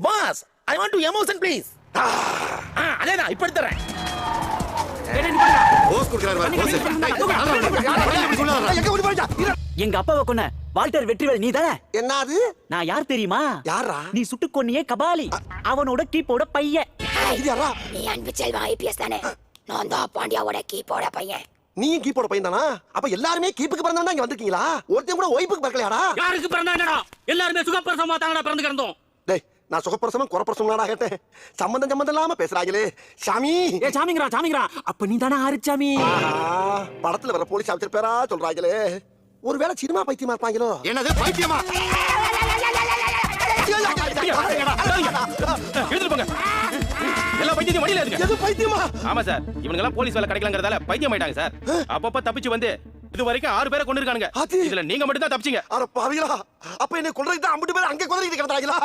Pass I want to emotion please. அதேதான் இப்ப எடுத்துறேன். போஸ் குடுக்குறாரு பாரு. எங்க அப்பாவை கொன்ன வால்டர் வெற்றிவேல் நீதானே? என்னது? நான் யார் தெரியுமா? யாரா? நீ சுட்டு கொன்னியே கபாலி, அவனோட கீப்போட பையன். இது யாரா? நீ அன்பு செல்வம் ஐபிஎஸ் தானே? நான் தான் பாண்டியாவோட கீப்போட பையன். நீயும் கீப்போட பையன் தானா? அப்ப எல்லாருமே கீப்புக்கு பிறந்தவனா இங்க வந்திருக்கீங்களா? ஒருத்தன் கூட ஒய்ஃபுக்கு பிறக்கலையாடா? யாருக்கு பிறந்தாங்கடா? எல்லாருமே சுகப்பிரசவமா தாங்கடா பிறந்து கிடந்தோம். டேய், நான் சுகப்பிரசவம் குறப்பிரசவம்டா கேட்டேன். சம்பந்தம் இல்லாம பேசுறாங்களே. சாமி ஏ சாமிங்கறா, அப்ப நீ தானே ஆறுச்சாமி? படத்துல வர போலீஸ் ஆபீசர் பேரா சொல்றாங்களே. ஒருவேளை சினிமா பைத்தியமா இருப்பாங்களோ? என்னது பைத்தியமா? எடுத்துட்டு போங்க. எல்லா பைத்தியத்தையும் வண்டியில ஏத்துங்க. எது பைத்தியமா? ஆமா சார், இவங்க எல்லாம் போலீஸ் வேலை கிடைக்கலங்கறதால பைத்தியம் ஆயிட்டாங்க சார். அப்பப்ப தப்பிச்சு வந்து இது வரைக்கும் 6 பேரை கொன்னிருக்கானுங்க. இதுல நீங்க மட்டும் தான் தப்பிச்சீங்க. அட பாவிகளா, அப்ப என்ன கொல்றதுக்கு தான் 50 பேர் அங்க கொல்றதுக்கு கிடந்தாங்களா?